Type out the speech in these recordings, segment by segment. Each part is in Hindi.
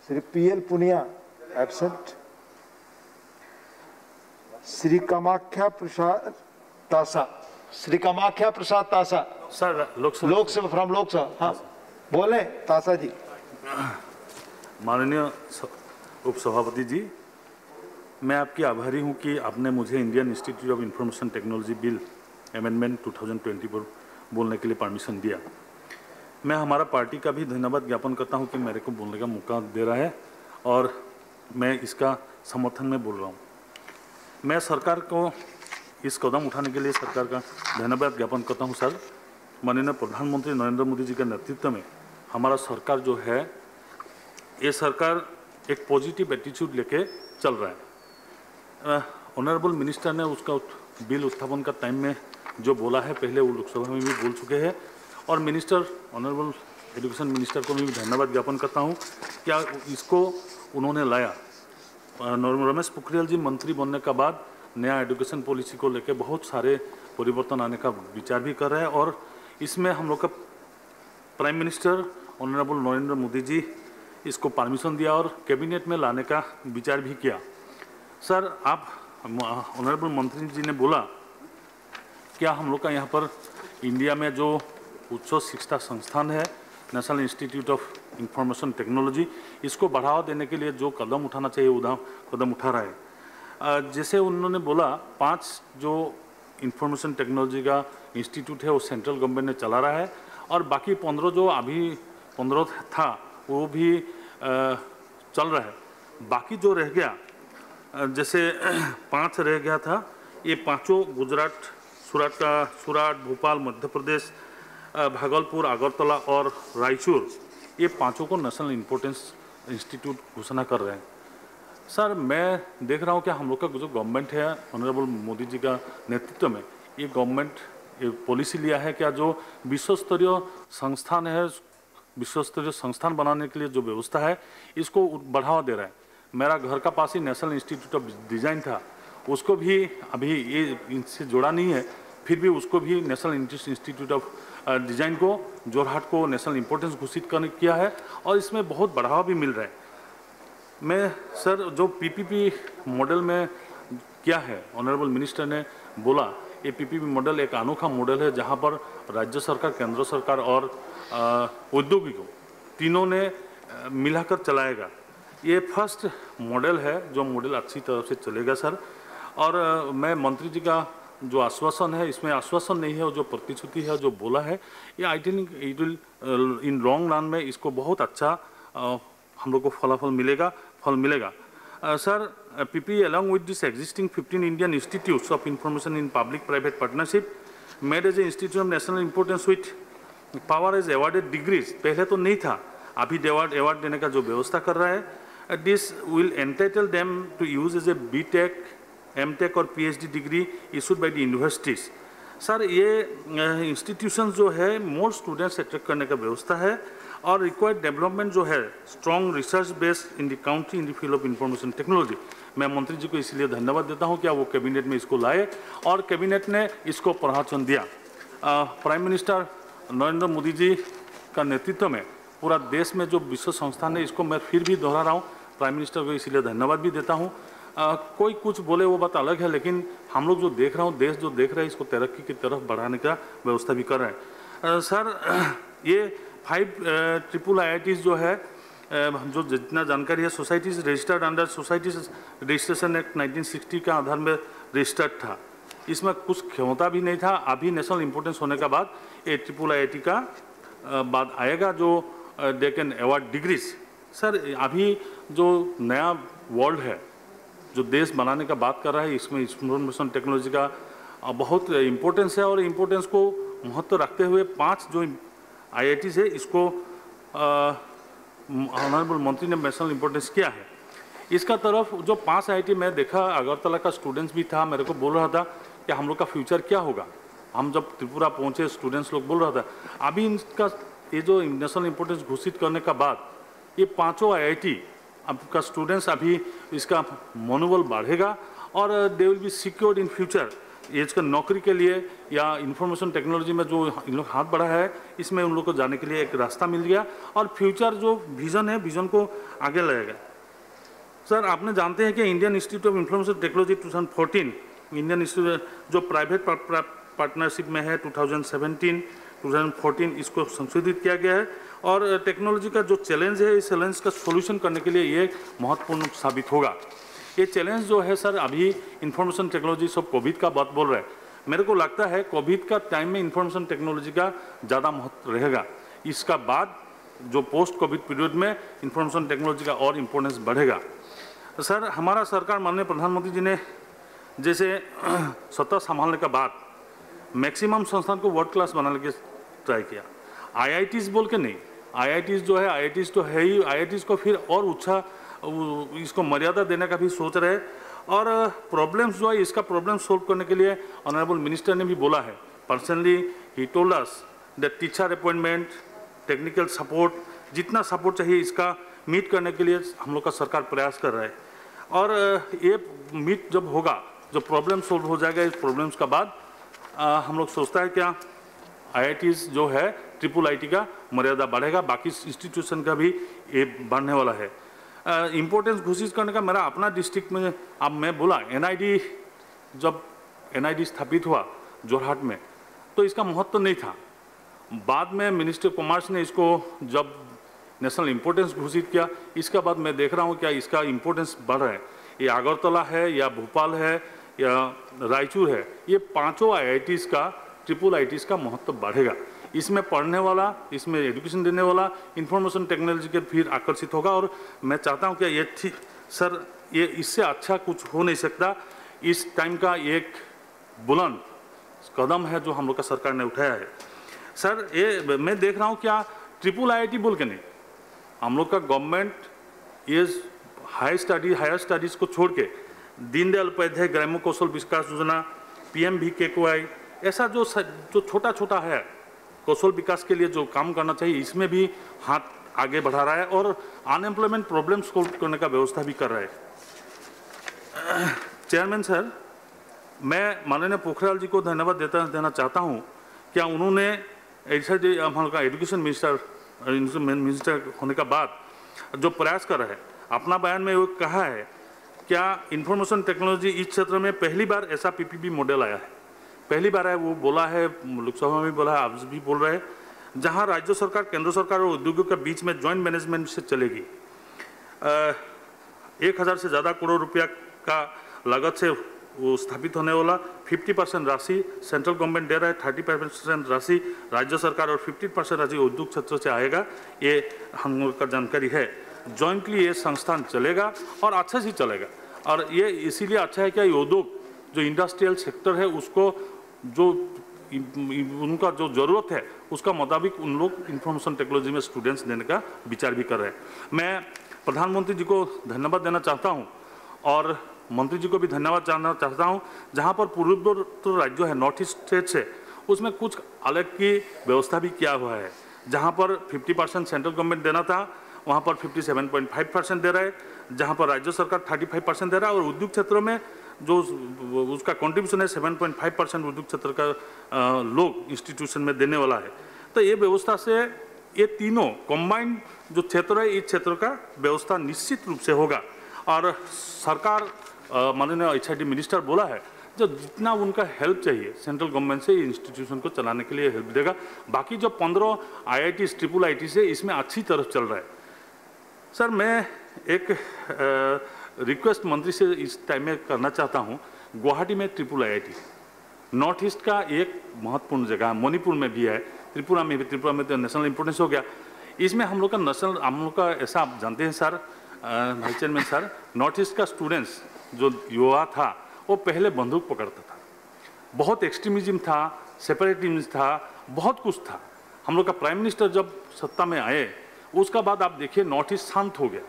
श्री PL पुनिया एब्सेंट, श्री कामाख्या प्रसाद तासा, श्री कामाख्या प्रसाद तासा सर लोकसभा फ्रॉम लोकसभा, हाँ बोले तासा जी। माननीय उपसभापति जी, मैं आपकी आभारी हूं कि आपने मुझे Indian institute of information technology bill amendment 2024 बोलने के लिए परमिशन दिया। मैं हमारा पार्टी का भी धन्यवाद ज्ञापन करता हूं कि मेरे को बोलने का मौका दे रहा है और मैं इसका समर्थन में बोल रहा हूं। मैं सरकार को इस कदम उठाने के लिए सरकार का धन्यवाद ज्ञापन करता हूं। सर, माननीय प्रधानमंत्री नरेंद्र मोदी जी के नेतृत्व में हमारा सरकार जो है, ये सरकार एक पॉजिटिव एटीट्यूड लेके चल रहा है। ऑनरेबल मिनिस्टर ने उसका बिल उत्थापन का टाइम में जो बोला है, पहले वो लोकसभा में भी बोल चुके हैं और मिनिस्टर ऑनरेबल एजुकेशन मिनिस्टर को भी धन्यवाद ज्ञापन करता हूँ क्या इसको उन्होंने लाया। रमेश पोखरियाल जी मंत्री बनने के बाद नया एजुकेशन पॉलिसी को लेकर बहुत सारे परिवर्तन आने का विचार भी कर रहे हैं और इसमें हम लोग का prime minister honourable Narendra Modi ji इसको परमिशन दिया और कैबिनेट में लाने का विचार भी किया। सर, आप ऑनरेबल मंत्री जी ने बोला क्या हम लोग का यहाँ पर इंडिया में जो उच्च शिक्षा संस्थान है national institute of information technology, इसको बढ़ावा देने के लिए जो कदम उठाना चाहिए वो कदम उठा रहा है। जैसे उन्होंने बोला 5 जो इंफॉर्मेशन टेक्नोलॉजी का इंस्टीट्यूट है वो सेंट्रल गवर्नमेंट ने चला रहा है और बाकी 15 जो अभी 15 था वो भी चल रहा है। बाकी जो रह गया, जैसे 5 रह गया था, ये पाँचों गुजरात, सूरत, भोपाल, मध्य प्रदेश, भागलपुर, अगरतला और रायचूर, ये 5 को नेशनल इम्पोर्टेंस इंस्टीट्यूट घोषणा कर रहे हैं। सर, मैं देख रहा हूँ कि हम लोग का जो गवर्नमेंट है ऑनरेबल मोदी जी का नेतृत्व में, ये गवर्नमेंट एक पॉलिसी लिया है क्या जो विश्व स्तरीय संस्थान है, विश्व स्तरीय संस्थान बनाने के लिए जो व्यवस्था है इसको बढ़ावा दे रहा है। मेरा घर का पास ही नेशनल इंस्टीट्यूट ऑफ डिज़ाइन था, उसको भी अभी ये इनसे जोड़ा नहीं है, फिर भी उसको भी नेशनल इंस्टीट्यूट ऑफ डिज़ाइन को जोरहाट को नेशनल इंपॉर्टेंस घोषित किया है और इसमें बहुत बढ़ावा भी मिल रहा है। मैं सर जो PPP मॉडल में क्या है, ऑनरेबल मिनिस्टर ने बोला ये PPP मॉडल एक अनोखा मॉडल है जहां पर राज्य सरकार, केंद्र सरकार और औद्योगिकों तीनों ने मिलाकर चलाएगा। ये फर्स्ट मॉडल है जो मॉडल अच्छी तरह से चलेगा सर। और मैं मंत्री जी का जो आश्वासन है, इसमें आश्वासन नहीं है, जो प्रतिश्रुति है, जो बोला है, ये I think it will in long run में इसको बहुत अच्छा हम लोग को फल मिलेगा। Sir, PPP along with this existing 15 Indian institutes of information in public-private partnership made as an institute of national importance with power as awarded degrees, पहले तो नहीं था, अभी अवार्ड देने का जो व्यवस्था कर रहा है, this will entitle them to use as a BTech, MTech और PhD degree issued by the universities। Sir, ये इंस्टीट्यूशन जो है मोर स्टूडेंट्स अट्रैक्ट करने का व्यवस्था है और रिक्वायर्ड डेवलपमेंट जो है strong research based in the country in the field of information technology. मैं मंत्री जी को इसलिए धन्यवाद देता हूं कि वो कैबिनेट में इसको लाए और कैबिनेट ने इसको प्रवचन दिया। प्राइम मिनिस्टर नरेंद्र मोदी जी का नेतृत्व में पूरा देश में जो विश्व संस्थान है, इसको मैं फिर भी दोहरा रहा हूँ, प्राइम मिनिस्टर को इसलिए धन्यवाद भी देता हूँ। कोई कुछ बोले वो बात अलग है, लेकिन हम लोग जो देख रहा हूँ, देश जो देख रहा है, इसको तरक्की की तरफ बढ़ाने का व्यवस्था भी कर रहे हैं। सर, ये 5 ट्रिपल IITs जो है, जो जितना जानकारी है, societies registered under societies registration act 1960 के आधार में रजिस्टर्ड था, इसमें कुछ क्षमता भी नहीं था। अभी नेशनल इंपोर्टेंस होने के बाद ये ट्रिपल IIT का बाद आएगा जो they can award degrees. Sir, अभी जो नया वर्ल्ड है, जो देश बनाने का बात कर रहा है, इसमें इंफॉर्मेशन टेक्नोलॉजी का बहुत इम्पोर्टेंस है और इम्पोर्टेंस को महत्व रखते हुए 5 जो IITs है, इसको ऑनरेबल मंत्री ने नेशनल इम्पोर्टेंस किया है। इसका तरफ जो 5 IIT मैं देखा, अगरतला का स्टूडेंट्स भी था, मेरे को बोल रहा था कि हम लोग का फ्यूचर क्या होगा। हम जब त्रिपुरा पहुंचे, स्टूडेंट्स लोग बोल रहा था, अभी इनका ये जो नेशनल इम्पोर्टेंस घोषित करने के बाद ये 5 IIT आपका स्टूडेंट्स अभी इसका मनोबल बढ़ेगा और they will be secured in future age का नौकरी के लिए या इंफॉर्मेशन टेक्नोलॉजी में जो इन लोग हाथ बढ़ा है, इसमें उन लोग को जाने के लिए एक रास्ता मिल गया और फ्यूचर जो विज़न है, विज़न को आगे लाएगा। सर, आपने जानते हैं कि Indian institute of information technology 2014 Indian institute जो प्राइवेट पार्टनरशिप में है 2017 2014 इसको संशोधित किया गया है और टेक्नोलॉजी का जो चैलेंज है, इस चैलेंज का सोल्यूशन करने के लिए ये महत्वपूर्ण साबित होगा। ये चैलेंज जो है सर, अभी इंफॉर्मेशन टेक्नोलॉजी सब कोविड का बात बोल रहा है, मेरे को लगता है कोविड का टाइम में इंफॉर्मेशन टेक्नोलॉजी का ज़्यादा महत्व रहेगा। इसका बाद जो पोस्ट कोविड पीरियड में इंफॉर्मेशन टेक्नोलॉजी का और इम्पोर्टेंस बढ़ेगा। सर, हमारा सरकार माननीय प्रधानमंत्री जी ने जैसे सत्ता संभालने के बाद मैक्सिमम संस्थान को वर्ल्ड क्लास बनाने के ट्राई किया। IITs बोल के नहीं, IITs जो है, IITs तो है ही, IITs को फिर और ऊंचा इसको मर्यादा देने का भी सोच रहे और प्रॉब्लम्स जो है, इसका प्रॉब्लम सोल्व करने के लिए ऑनरेबल मिनिस्टर ने भी बोला है। Personally he told us that teacher appointment, technical support, जितना सपोर्ट चाहिए इसका मीट करने के लिए हम लोग का सरकार प्रयास कर रहा है और ये मीट जब होगा, जो प्रॉब्लम सोल्व हो जाएगा, इस प्रॉब्लम्स का बाद हम लोग सोचता है क्या IITs जो है IIIT का मर्यादा बढ़ेगा, बाकी इंस्टीट्यूशन का भी ये बढ़ने वाला है। इम्पोर्टेंस घोषित करने का मेरा अपना डिस्ट्रिक्ट में, अब मैं बोला NID, जब NID स्थापित हुआ जोरहाट में तो इसका महत्व नहीं था। बाद में मिनिस्टर कॉमर्स ने इसको जब नेशनल इम्पोर्टेंस घोषित किया, इसके बाद मैं देख रहा हूँ क्या इसका इम्पोर्टेंस बढ़ रहा है। ये अगरतला है या भोपाल है या रायचूर है, ये पांचों IITs का IIITs का महत्व बढ़ेगा। इसमें पढ़ने वाला, इसमें एजुकेशन देने वाला इंफॉर्मेशन टेक्नोलॉजी के फिर आकर्षित होगा और मैं चाहता हूं कि ये ठीक सर, ये इससे अच्छा कुछ हो नहीं सकता। इस टाइम का एक बुलंद कदम है जो हम लोग का सरकार ने उठाया है। सर, ये मैं देख रहा हूं क्या IIIT बोल के नहीं, हम लोग का गवर्नमेंट ये हायर स्टडीज़ को छोड़ के दीनदयाल उपाध्याय ग्रामीण कौशल विकास योजना, PMVKY, ऐसा जो छोटा छोटा है कौशल विकास के लिए जो काम करना चाहिए, इसमें भी हाथ आगे बढ़ा रहा है और अनएम्प्लॉयमेंट प्रॉब्लम सॉल्व करने का व्यवस्था भी कर रहा है। चेयरमैन सर, मैं माननीय पोखरियाल जी को धन्यवाद देना चाहता हूँ, क्या उन्होंने ऐसा हम लोग का एजुकेशन मिनिस्टर होने का बाद जो प्रयास कर रहा है, अपना बयान में वो कहा है क्या इंफॉर्मेशन टेक्नोलॉजी इस क्षेत्र में पहली बार ऐसा PPP मॉडल आया है, पहली बार है, वो बोला है, लोकसभा में बोला है, आप भी बोल रहे हैं, जहां राज्य सरकार, केंद्र सरकार और उद्योगों के बीच में जॉइंट मैनेजमेंट से चलेगी। 1000 से ज़्यादा करोड़ रुपया का लागत से वो स्थापित होने वाला, 50% राशि सेंट्रल गवर्नमेंट दे रहा है, 30% राशि राज्य सरकार और 50% राशि उद्योग क्षेत्र से आएगा। ये हम लोग का जानकारी है। जॉइंटली ये संस्थान चलेगा और अच्छा से चलेगा और ये इसीलिए अच्छा है कि ये उद्योग जो इंडस्ट्रियल सेक्टर है उसको जो उनका जो ज़रूरत है उसका मुताबिक उन लोग इंफॉर्मेशन टेक्नोलॉजी में स्टूडेंट्स देने का विचार भी कर रहे हैं। मैं प्रधानमंत्री जी को धन्यवाद देना चाहता हूं और मंत्री जी को भी धन्यवाद देना चाहता हूं, जहां पर पूर्वोत्तर राज्य है, नॉर्थ ईस्ट स्टेट्स है, उसमें कुछ अलग की व्यवस्था भी किया हुआ है। जहां पर 50% सेंट्रल गवर्नमेंट देना था, वहां पर 57.5% दे रहा है, जहां पर राज्य सरकार 35% दे रहा है और उद्योग क्षेत्रों में जो उसका कंट्रीब्यूशन है 7.5% उद्योग क्षेत्र का लोग इंस्टीट्यूशन में देने वाला है। तो ये व्यवस्था से ये तीनों कंबाइंड जो क्षेत्र है, इस क्षेत्र का व्यवस्था निश्चित रूप से होगा और सरकार माननीय HID मिनिस्टर बोला है जो जितना उनका हेल्प चाहिए सेंट्रल गवर्नमेंट से इंस्टीट्यूशन को चलाने के लिए हेल्प देगा। बाकी जो 15 IITs IIIT से इसमें अच्छी तरफ चल रहा है। सर, मैं एक रिक्वेस्ट मंत्री से इस टाइम में करना चाहता हूं, गुवाहाटी में IIIT नॉर्थ ईस्ट का एक महत्वपूर्ण जगह, मणिपुर में भी है, त्रिपुरा में भी, त्रिपुरा में तो नेशनल इंपोर्टेंस हो गया। इसमें हम लोग का ऐसा आप जानते हैं sir, vice chairman sir, north east का स्टूडेंट्स जो युवा था वो पहले बंदूक पकड़ता था, बहुत एक्सट्रीमिज्म था, सेपरेटिज्म था, बहुत कुछ था। हम लोग का प्राइम मिनिस्टर जब सत्ता में आए उसका बाद आप देखिए नॉर्थ ईस्ट शांत हो गया।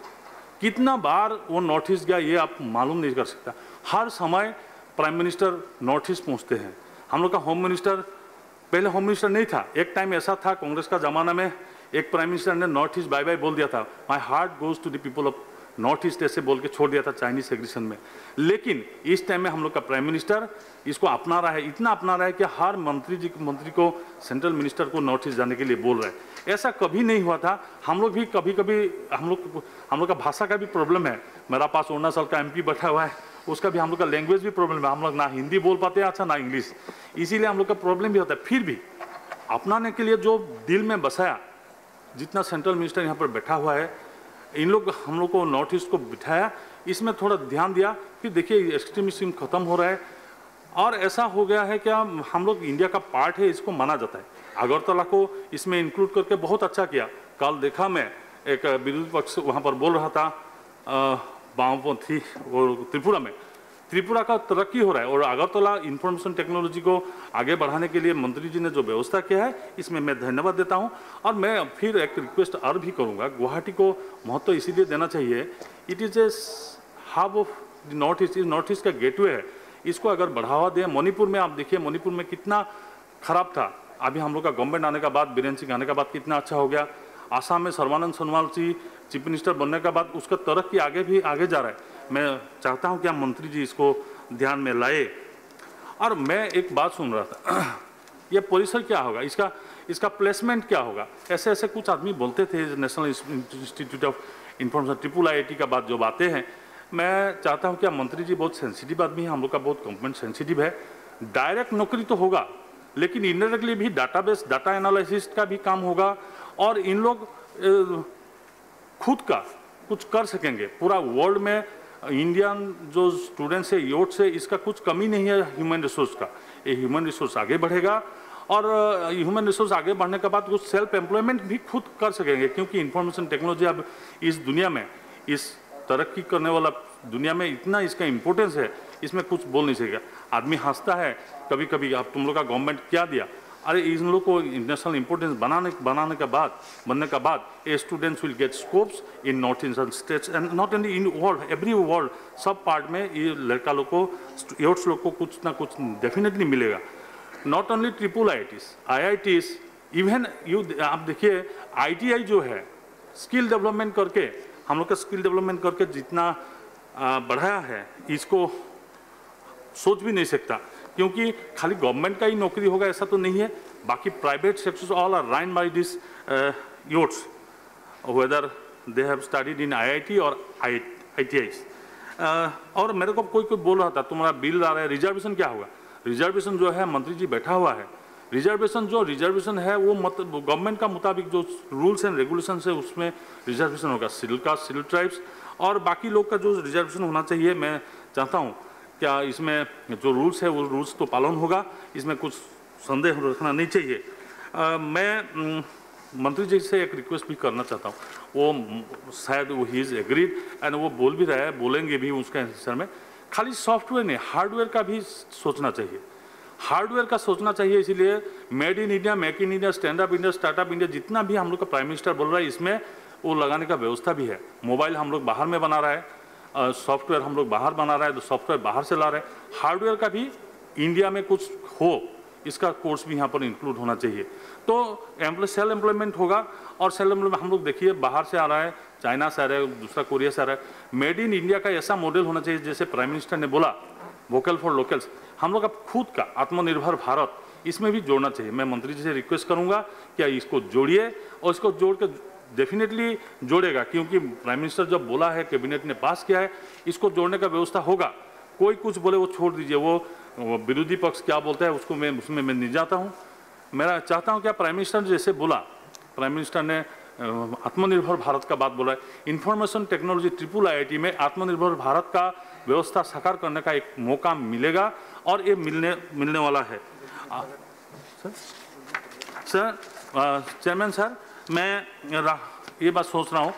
कितना बार वो नॉर्थ ईस्ट गया ये आप मालूम नहीं कर सकता। हर समय प्राइम मिनिस्टर नॉर्थ ईस्ट पहुँचते हैं। हम लोग का होम मिनिस्टर, पहले होम मिनिस्टर नहीं था, एक टाइम ऐसा था कांग्रेस का ज़माना में, एक प्राइम मिनिस्टर ने नॉर्थ ईस्ट बाय बाय बोल दिया था, my heart goes to the people of North East ऐसे बोल के छोड़ दिया था चाइनीज एग्रेशन में। लेकिन इस टाइम में हम लोग का प्राइम मिनिस्टर इसको अपना रहा है, इतना अपना रहा है कि हर मंत्री को सेंट्रल मिनिस्टर को नॉर्थ ईस्ट जाने के लिए बोल रहे हैं। ऐसा कभी नहीं हुआ था। हम लोग भी कभी कभी हम लोग का भाषा का भी प्रॉब्लम है। मेरा पास अरुणाचल का MP बैठा हुआ है, उसका भी हम लोग का लैंग्वेज भी प्रॉब्लम है। हम लोग ना हिंदी बोल पाते हैं अच्छा, ना इंग्लिश, इसीलिए हम लोग का प्रॉब्लम भी होता है। फिर भी अपनाने के लिए जो दिल में बसाया, जितना सेंट्रल मिनिस्टर यहाँ पर बैठा हुआ है, इन लोग हम लोग को नॉर्थ ईस्ट को बिठाया, इसमें थोड़ा ध्यान दिया। फिर देखिए एक्सट्रीमिज्म खत्म हो रहा है और ऐसा हो गया है कि हम लोग इंडिया का पार्ट है, इसको माना जाता है। अगरतला को इसमें इंक्लूड करके बहुत अच्छा किया। कल देखा मैं एक विरोधी पक्ष वहाँ पर बोल रहा था वामपंथी और त्रिपुरा का तरक्की हो रहा है और अगरतला इंफॉर्मेशन टेक्नोलॉजी को आगे बढ़ाने के लिए मंत्री जी ने जो व्यवस्था किया है, इसमें मैं धन्यवाद देता हूं। और मैं फिर एक रिक्वेस्ट और भी करूंगा, गुवाहाटी को महत्व इसीलिए देना चाहिए, it is a hub of North east, north east का गेटवे है, इसको अगर बढ़ावा दें। मणिपुर में आप देखिए, मणिपुर में कितना खराब था, अभी हम लोग का गवर्नमेंट आने के बाद, बीरेन सिंह आने के बाद कितना अच्छा हो गया। आसाम में सर्बानंद सोनोवाल जी चीफ मिनिस्टर बनने के बाद उसका तरक्की आगे जा रहा है। मैं चाहता हूं कि हम मंत्री जी इसको ध्यान में लाए। और मैं एक बात सुन रहा था, ये परिसर क्या होगा, इसका प्लेसमेंट क्या होगा, ऐसे ऐसे कुछ आदमी बोलते थे। National institute of information IIT का बात जो बातें हैं, मैं चाहता हूं कि मंत्री जी बहुत सेंसिटिव आदमी है, हम लोग का बहुत गवर्नमेंट सेंसिटिव है। डायरेक्ट नौकरी तो होगा, लेकिन इनडायरेक्टली भी डाटाबेस, डाटा एनालिसिस का भी काम होगा और इन लोग खुद का कुछ कर सकेंगे। पूरा वर्ल्ड में इंडियन जो स्टूडेंट्स है, यूथ है, इसका कुछ कमी नहीं है ह्यूमन रिसोर्स का। ये ह्यूमन रिसोर्स आगे बढ़ेगा और ह्यूमन रिसोर्स आगे बढ़ने के बाद कुछ सेल्फ एम्प्लॉयमेंट भी खुद कर सकेंगे, क्योंकि इंफॉर्मेशन टेक्नोलॉजी अब इस दुनिया में, इस तरक्की करने वाला दुनिया में इतना इसका इंपॉर्टेंस है, इसमें कुछ बोल नहीं सकेगा। आदमी हंसता है कभी कभी, अब तुम लोग का गवर्नमेंट क्या दिया, अरे इन लोग को इंटरनेशनल इंपॉर्टेंस बनने के बाद a students will get scopes in north eastern states and not only in world, every world, सब पार्ट में ये लड़का लोग को, यूथ्स लोग को कुछ ना कुछ डेफिनेटली मिलेगा। नॉट ओनली IITs, इवन आप देखिए ITI जो है, स्किल डेवलपमेंट करके, हम लोग का स्किल डेवलपमेंट करके जितना बढ़ाया है, इसको सोच भी नहीं सकता, क्योंकि खाली गवर्नमेंट का ही नौकरी होगा ऐसा तो नहीं है। बाकी private sectors all are run by this youths, whether they have studied in IIT और ITIs। और मेरे को कोई बोल रहा था तुम्हारा बिल आ रहा है, रिजर्वेशन क्या होगा। रिजर्वेशन जो है, मंत्री जी बैठा हुआ है, रिजर्वेशन है वो गवर्नमेंट का मुताबिक जो रूल्स एंड रेगुलेशन है उसमें रिजर्वेशन होगा। शेड्यूल कास्ट, शेड्यूल ट्राइब्स और बाकी लोग का जो रिजर्वेशन होना चाहिए, मैं चाहता हूँ क्या इसमें जो रूल्स है वो रूल्स तो पालन होगा, इसमें कुछ संदेह रखना नहीं चाहिए। मैं मंत्री जी से एक रिक्वेस्ट भी करना चाहता हूँ, वो शायद वो ही इज़ एग्रीड एंड वो बोल भी रहा है, बोलेंगे भी उसका आंसर में। खाली सॉफ्टवेयर नहीं, हार्डवेयर का भी सोचना चाहिए, हार्डवेयर का सोचना चाहिए। इसीलिए made in India, make in India, stand up India, startup India, जितना भी हम लोग का प्राइम मिनिस्टर बोल रहा है, इसमें वो लगाने का व्यवस्था भी है। मोबाइल हम लोग बाहर में बना रहा है, सॉफ्टवेयर हम लोग बाहर बना रहा है, तो सॉफ्टवेयर बाहर से ला रहे हैं। हार्डवेयर का भी इंडिया में कुछ हो, इसका कोर्स भी यहाँ पर इंक्लूड होना चाहिए, तो सेल्फ एम्प्लॉयमेंट होगा। और सेल्फ एम्प्लॉयमेंट हम लोग देखिए बाहर से आ रहा है, चाइना से आ रहा है, दूसरा कोरिया से आ रहा है। मेड इन इंडिया का ऐसा मॉडल होना चाहिए, जैसे प्राइम मिनिस्टर ने बोला वोकल फॉर लोकल्स, हम लोग का खुद का आत्मनिर्भर भारत, इसमें भी जोड़ना चाहिए। मैं मंत्री जी से रिक्वेस्ट करूँगा क्या इसको जोड़िए, और इसको जोड़ के डेफिनेटली जोड़ेगा, क्योंकि प्राइम मिनिस्टर जब बोला है, कैबिनेट ने पास किया है, इसको जोड़ने का व्यवस्था होगा। कोई कुछ बोले वो छोड़ दीजिए, वो विरोधी पक्ष क्या बोलता है उसको उसमें मैं नहीं जाता हूँ। मेरा चाहता हूँ क्या प्राइम मिनिस्टर ने जैसे बोला, प्राइम मिनिस्टर ने आत्मनिर्भर भारत का बात बोला है, इंफॉर्मेशन टेक्नोलॉजी IIT में आत्मनिर्भर भारत का व्यवस्था साकार करने का एक मौका मिलेगा और ये मिलने वाला है। सर चेयरमैन सर, मैं ये बात सोच रहा हूँ,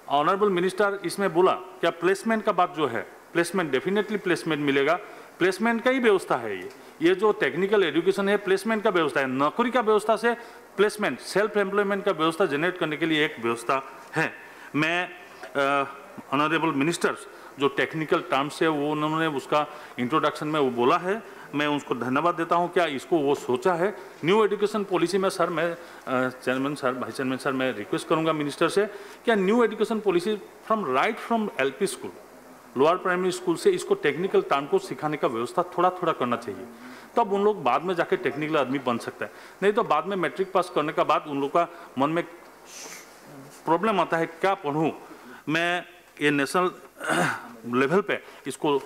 ऑनरेबल मिनिस्टर इसमें बोला क्या प्लेसमेंट का बात जो है, प्लेसमेंट डेफिनेटली प्लेसमेंट मिलेगा, प्लेसमेंट का ही व्यवस्था है ये जो टेक्निकल एजुकेशन है प्लेसमेंट का व्यवस्था है, नौकरी का व्यवस्था से प्लेसमेंट, सेल्फ एम्प्लॉयमेंट का व्यवस्था जनरेट करने के लिए एक व्यवस्था है। मैं ऑनरेबल मिनिस्टर्स जो टेक्निकल टर्म्स है वो उन्होंने उसका इंट्रोडक्शन में वो बोला है, मैं उसको धन्यवाद देता हूं। क्या इसको वो सोचा है न्यू एजुकेशन पॉलिसी में? सर मैं chairman sir, vice chairman sir, मैं रिक्वेस्ट करूंगा मिनिस्टर से, क्या new education policy from LP school, lower primary school से इसको टेक्निकल टर्म को सिखाने का व्यवस्था थोड़ा थोड़ा करना चाहिए, तब उन लोग बाद में जाके टेक्निकल आदमी बन सकता है। नहीं तो बाद में मैट्रिक पास करने का बाद उन लोग का मन में प्रॉब्लम आता है, क्या पढ़ूं मैं, ये नेशनल लेवल पे इसको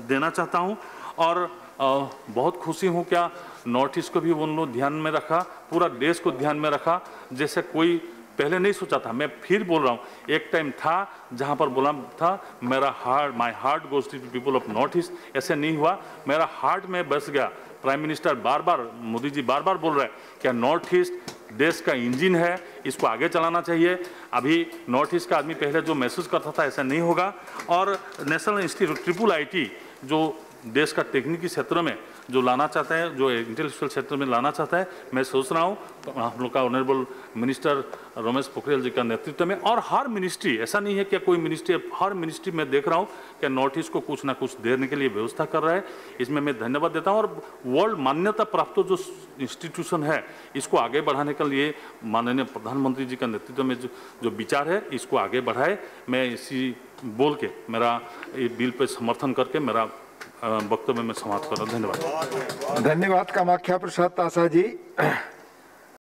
देना चाहता हूं। और बहुत खुशी हूं क्या नॉर्थ ईस्ट को भी उन लोग ध्यान में रखा, पूरा देश को ध्यान में रखा, जैसे कोई पहले नहीं सोचा था। मैं फिर बोल रहा हूँ, एक टाइम था जहाँ पर बोला था मेरा heart, my heart goes to people of North East, ऐसे नहीं हुआ, मेरा हार्ट में बस गया। प्राइम मिनिस्टर बार बार, मोदी जी बार बार बोल रहे हैं क्या नॉर्थ ईस्ट देश का इंजन है, इसको आगे चलाना चाहिए। अभी नॉर्थ ईस्ट का आदमी पहले जो महसूस करता था ऐसा नहीं होगा। और नेशनल इंस्टीट्यूट IIIT जो देश का तकनीकी क्षेत्र में जो लाना चाहता है, जो इंटेलेक्चुअल क्षेत्र में लाना चाहता है, मैं सोच रहा हूँ हम लोग का ऑनरेबल मिनिस्टर रमेश पोखरियाल जी का नेतृत्व में, और हर मिनिस्ट्री, ऐसा नहीं है कि कोई मिनिस्ट्री, हर मिनिस्ट्री में देख रहा हूँ कि नॉर्थ ईस्ट को कुछ ना कुछ देने के लिए व्यवस्था कर रहा है। इसमें मैं धन्यवाद देता हूँ। और वर्ल्ड मान्यता प्राप्त जो इंस्टीट्यूशन है इसको आगे बढ़ाने के लिए माननीय प्रधानमंत्री जी का नेतृत्व में जो विचार है इसको आगे बढ़ाए। मैं इसी बोल के मेरा ये बिल पे समर्थन करके मेरा वक्तव्य में समाप्त कर रहा हूं। धन्यवाद। धन्यवाद कामाख्या प्रसाद तासा जी।